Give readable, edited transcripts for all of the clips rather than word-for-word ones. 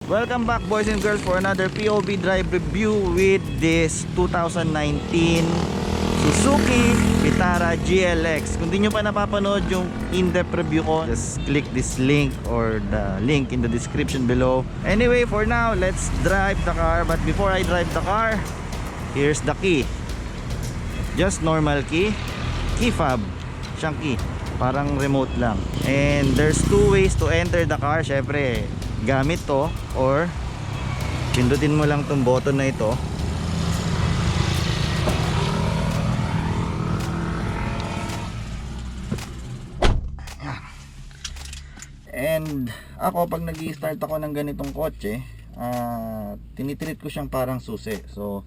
Welcome back boys and girls for another POV drive review with this 2019 Suzuki Vitara GLX. Kung di nyo pa napapanood yung in-depth review ko, just click this link or the link in the description below. Anyway, for now, let's drive the car. But before I drive the car, here's the key. Just normal key. Key fob. Siyang key. Parang remote lang. And there's two ways to enter the car. Syempre, gamit to or pindutin mo lang tong button na ito. And ako pag nag-i-start ako ng ganitong kotse, tinitreat ko siyang parang susi. So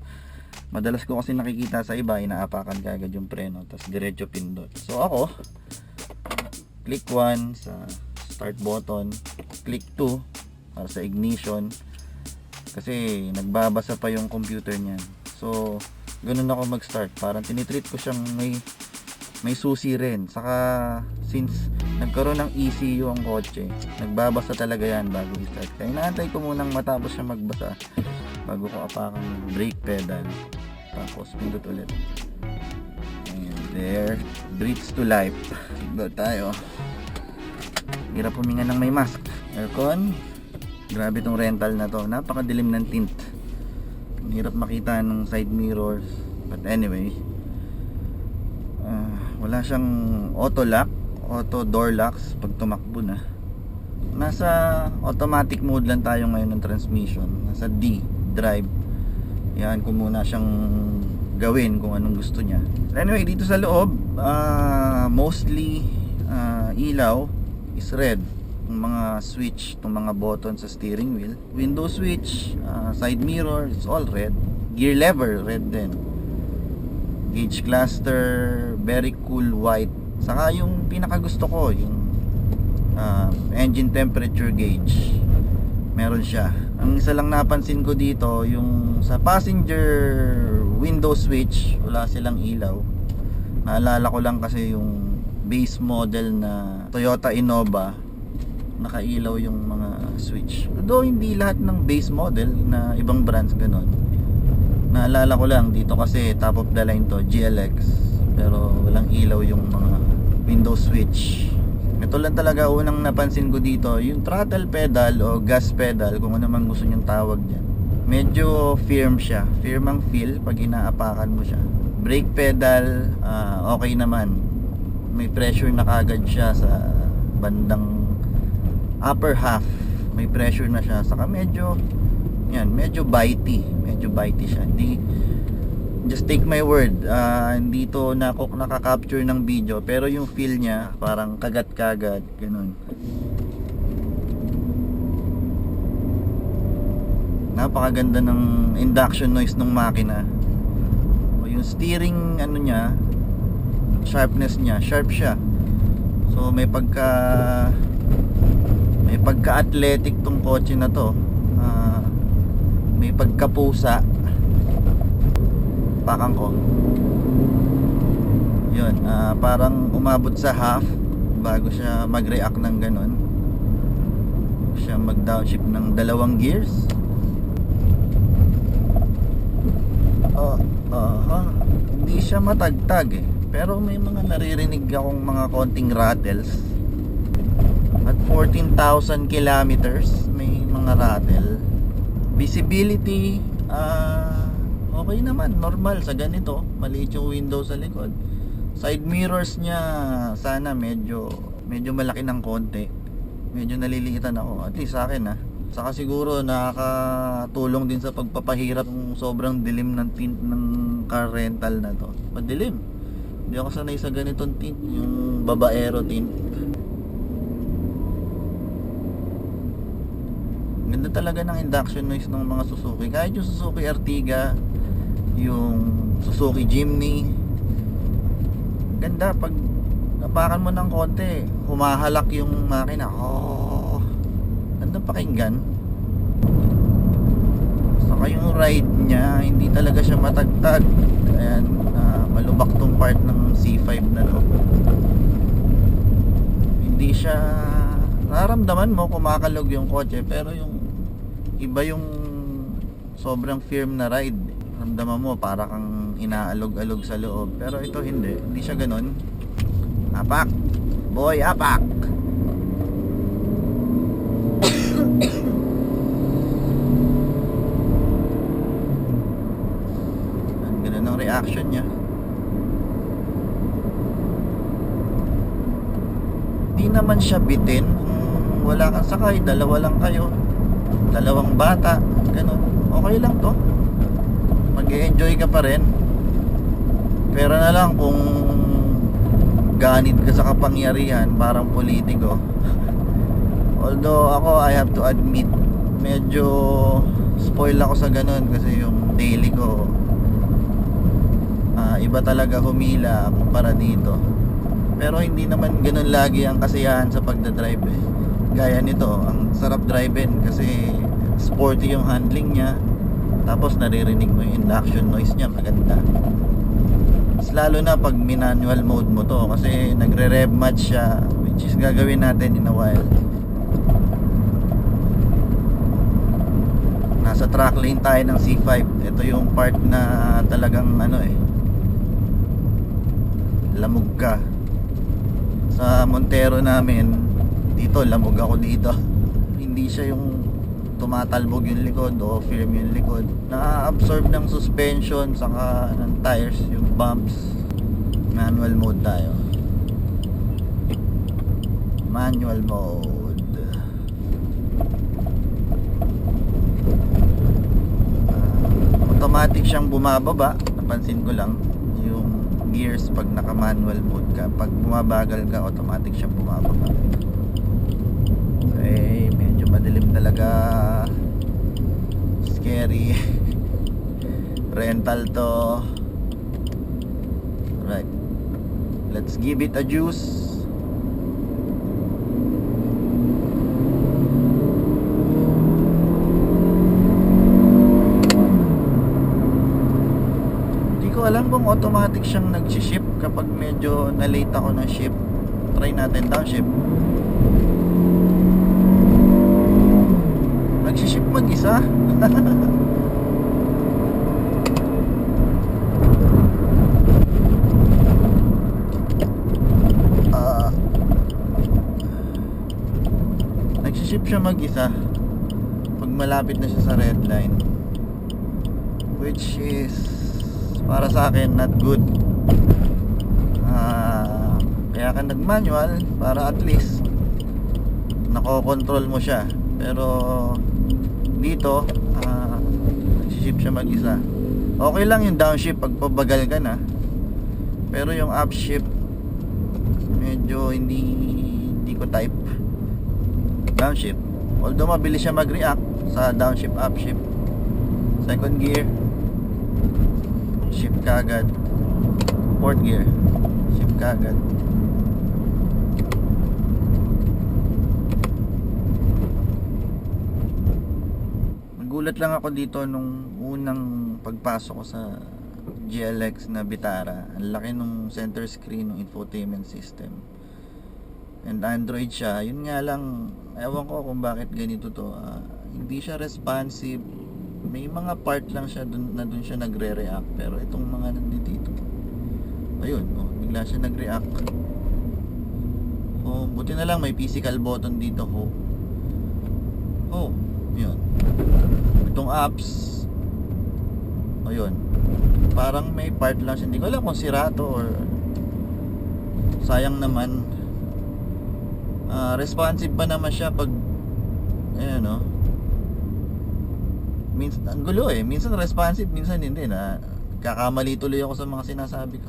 madalas ko kasi nakikita sa iba, inaapakan kaagad yung preno tapos diretso pindot. So ako click 1 sa start button, click 2 para sa ignition kasi nagbabasa pa yung computer niyan. So ganun ako mag-start, parang tinitreat ko siyang may susi rin. Saka since nagkaroon ng ECU ang kotse, nagbabasa talaga yan bago i-start. Kaya inaantay ko munang matapos siya magbasa bago ko apakan yung brake pedal, tapos pindot ulit. And there, breathes to life. Siguro tayo. Hirap huminga ng may mask. Aircon. Grabe tong rental na to. Napakadilim ng tint. Hirap makita ng side mirrors. But anyway, wala siyang auto lock, auto door locks pag tumakbo na. Nasa automatic mode lang tayo ngayon ng transmission. Nasa D, drive. Yan ko muna siyang gawin kung anong gusto niya. Anyway, dito sa loob, mostly ilaw is red. Yung mga switch, yung mga button sa steering wheel, window switch, side mirror, it's all red. Gear lever, red din. Gauge cluster, very cool white. Saka yung pinakagusto ko, yung engine temperature gauge, meron siya. Ang isa lang napansin ko dito, yung sa passenger window switch, wala silang ilaw. Naalala ko lang kasi yung base model na Toyota Innova, nakailaw yung mga switch. Although hindi lahat ng base model na ibang brands ganon. Naalala ko lang dito kasi top of the line to, GLX, pero walang ilaw yung mga window switch. Ito lang talaga unang napansin ko dito, yung throttle pedal o gas pedal, kung ano man gusto nyong tawag dyan, medyo firm siya. Firm ang feel pag inaapakan mo siya. Brake pedal, okay naman. May pressure na kagad siya sa bandang upper half, may pressure na siya. Saka medyo bitey, siya. Hindi, just take my word, hindi to nakaka-capture ng video, pero yung feel niya parang kagat-kagat ganun. Napakaganda ng induction noise ng makina. O yung steering niya, sharpness niya, sharp siya. So may pagka-athletic tong kotse na to. May pagkapusa. Pakang ko. Yun, parang umabot sa half bago siya mag-react ng ganun. Siya mag-downshift ng 2 gears. Hindi siya matagtag eh. Pero may mga naririnig akong mga konting rattles. At 14,000 kilometers may mga rattle. Visibility, okay naman, normal sa ganito. Maliit yung window sa likod. Side mirrors niya sana medyo malaki ng konti. Medyo naliliitan ako, at least sa akin Saka siguro nakakatulong din sa pagpapahirap ng sobrang dilim ng tint ng car rental na to. Madilim. Hindi ako sanay sa ganitong tint, yung babaero tint. Ganda talaga ng induction noise ng mga Suzuki. Kahit yung Suzuki Ertiga, yung Suzuki Jimny, ganda. Pag napakan mo ng konti, humahalak yung makina. Ganda pakinggan. Saka yung ride niya, hindi talaga siya matagtag. Ayan, malubak tong part ng C5 na to. Hindi siya, nararamdaman mo kumakalog yung kotse, pero yung iba yung sobrang firm na ride. Ramdaman mo para kang inaalog-alog sa loob. Pero ito hindi siya ganun. Apak boy, apak. Ganun ang reaction niya. Di naman siya bitin kung wala kang sakay, dalawa lang kayo, dalawang bata, ganun, okay lang to, mag-e-enjoy ka pa rin. Pero na lang kung ganit ka sa kapangyarihan, parang politiko. Although ako, I have to admit, medyo spoil ako sa ganun kasi yung daily ko iba talaga humila kumpara dito. Pero hindi naman ganun lagi ang kasiyahan sa pagdadrive eh. Gaya nito, ang sarap drive-in kasi sporty yung handling niya. Tapos naririnig mo yung induction noise niya, maganda. Mas lalo na pag manual mode mo to kasi nagre-rev match siya, which is gagawin natin in a while. Nasa track lane tayo ng C5. Ito yung part na talagang lamog ka. Sa Montero namin dito, lamog ako dito. Hindi siya yung tumatalbog yung likod o firm yung likod. Na-absorb ng suspension saka ng tires, yung bumps. Manual mode tayo. Manual mode. Automatic siyang bumababa. Napansin ko lang yung gears pag naka manual mode ka. Pag bumabagal ka, automatic siyang bumababa. Okay, medyo madilim talaga. Scary. Rental to. Right, let's give it a juice. Alam kung automatic siyang nag-ship kapag medyo na-late ako ng ship. Try natin downshift. Nag-ship mag-isa. Nag-ship siya mag-isa pag malapit na siya sa red line, which is para sa akin not good. Kaya ka nag-manual para at least nakokontrol mo siya. Pero dito nag-shift siya mag-isa. Okay lang yung downshift pag pabagal ka na. Pero yung upshift medyo hindi ko type. Downshift, although mabilis siya mag-react sa downshift, upshift. Second gear, shift kagad. Fourth gear, shift kagad. Nagulat lang ako dito nung unang pagpasok ko sa GLX na Vitara. Ang laki nung center screen ng infotainment system. And Android siya. Yun nga lang, ewan ko kung bakit ganito to. Hindi siya responsive. May mga part lang siya dun siya nagre-react. Pero itong mga nandito, ayun, bigla siya nag-react. Buti na lang may physical button dito. Yun. Itong apps, ayun, parang may part lang siya. Hindi ko alam kung sira to or sayang naman. Responsive pa naman siya pag ayun, minsan ang gulo minsan responsive, minsan hindi. Na kakamali tuloy ako sa mga sinasabi ko.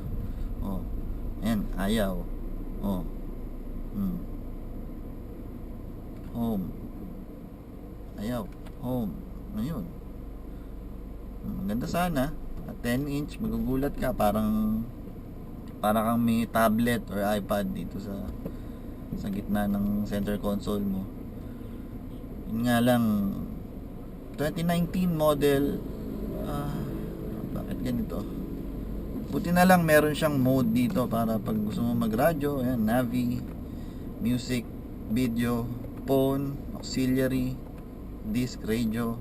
Ayan, ayaw. Home. Ayaw. Home. Ayun. Maganda sana. At 10 inch, magugulat ka. Parang kang may tablet or iPad dito sa gitna ng center console mo. Yun nga lang, 2019 model. Bakit ganito? Buti na lang meron siyang mode dito para pag gusto mo magradyo. Ayan, navi, music, video, phone, auxiliary. disc, radio,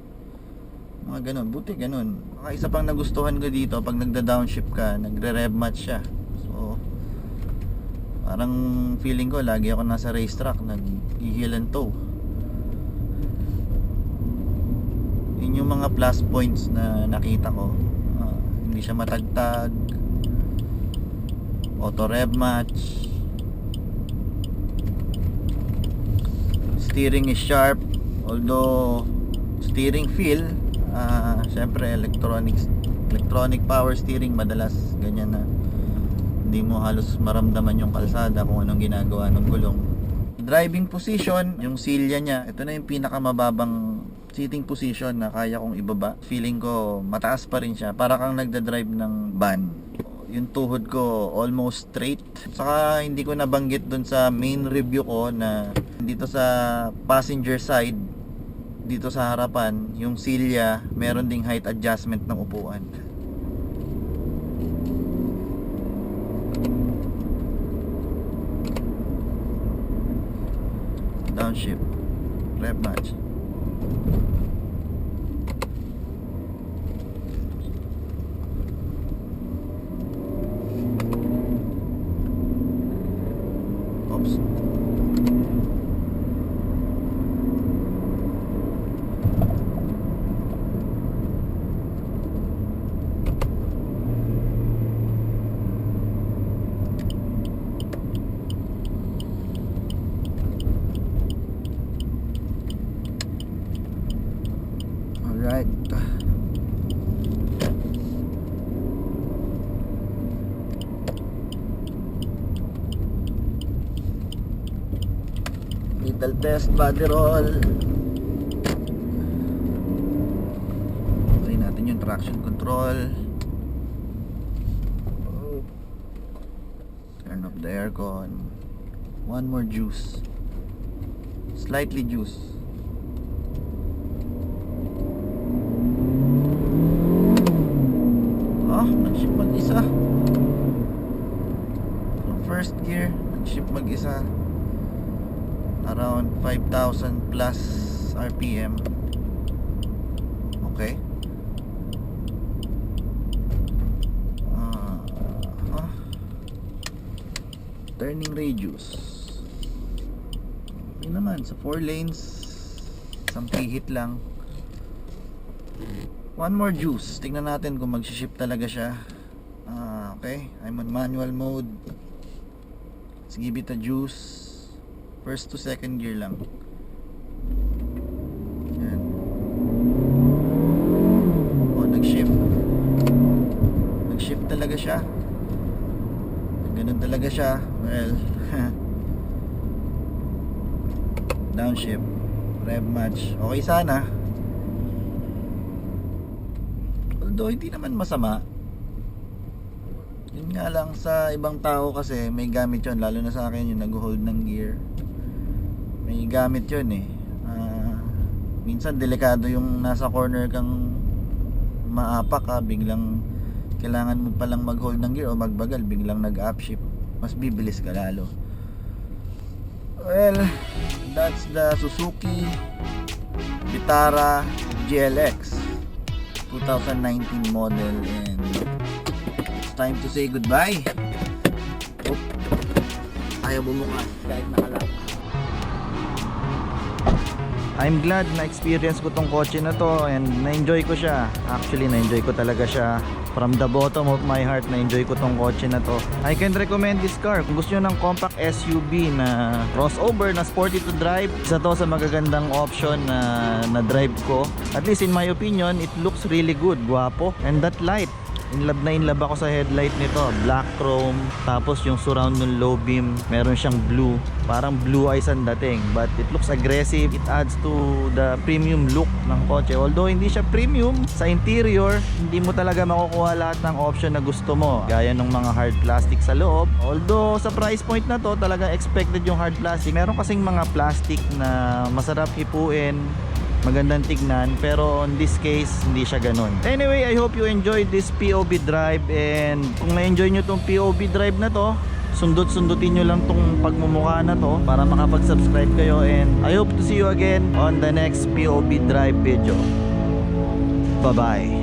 mga ganun. Buti ganun. Isa pang nagustuhan ko dito, pag nagda-downshift ka, nagre-rev match siya. So parang feeling ko lagi ako nasa racetrack, nag-heel and toe. Yun yung mga plus points na nakita ko. Hindi siya matagtag, auto rev match, steering is sharp, although steering feel, syempre electronic power steering, madalas ganyan na hindi mo halos maramdaman yung kalsada kung anong ginagawa ng gulong. Driving position, yung silya niya, ito na yung pinakamababang sitting position na kaya kong ibaba. Feeling ko mataas pa rin siya, para kang nagda-drive ng van. Yung tuhod ko almost straight. Saka hindi ko nabanggit dun sa main review ko na dito sa passenger side, dito sa harapan, yung silya meron ding height adjustment ng upuan. Downshift, rev match. Oops. Alright. Little test body roll. Try natin yung traction control. Turn off the aircon. One more juice. Slightly juice. Nag-shift mag-isa. So first gear, nag-shift mag-isa. Around 5,000 plus RPM. Okay. Turning radius. Okay naman, sa 4 lanes, isang pihit lang. One more juice. Tingnan natin kung mag-shift talaga siya. Okay, I'm on manual mode. Let's give it a juice. First to second gear lang. Yan. Nag-shift. Nag-shift talaga siya. Ganun talaga siya. Well, downshift, rev match. Okay sana. Although hindi naman masama. Yun nga lang, sa ibang tao kasi may gamit yun, lalo na sa akin yung nag-hold ng gear, may gamit yun eh. Minsan delikado yung nasa corner kang maapak ka, biglang kailangan mo palang mag-hold ng gear o magbagal, biglang nag-upshift, mas bibilis ka lalo. Well, that's the Suzuki Vitara GLX 2019 model, and it's time to say goodbye. Ayaw bumukas kahit nakalap. I'm glad na experience ko tong kotse na to, and na-enjoy ko siya. Actually, na-enjoy ko talaga siya. From the bottom of my heart, na-enjoy ko tong kotse na to. I can recommend this car. Kung gusto nyo ng compact SUV na crossover, na sporty to drive, isa to sa magagandang option na drive ko. At least in my opinion, it looks really good. Guwapo. And that light, in love ako sa headlight nito. Black chrome, tapos yung surround ng low beam, meron siyang blue, parang blue eyes ang dating, but it looks aggressive. It adds to the premium look ng kotse. Although hindi siya premium, sa interior hindi mo talaga makukuha lahat ng option na gusto mo, gaya ng mga hard plastic sa loob. Although sa price point na to, talaga expected yung hard plastic. Meron kasing mga plastic na masarap hipuin, magandang tignan, pero in this case hindi siya ganun. Anyway, I hope you enjoyed this POV drive, and kung na-enjoy nyo tong POV drive na to, sundot-sundutin nyo lang tong pagmumukha na to para makapag-subscribe kayo, and I hope to see you again on the next POV drive video. Bye bye.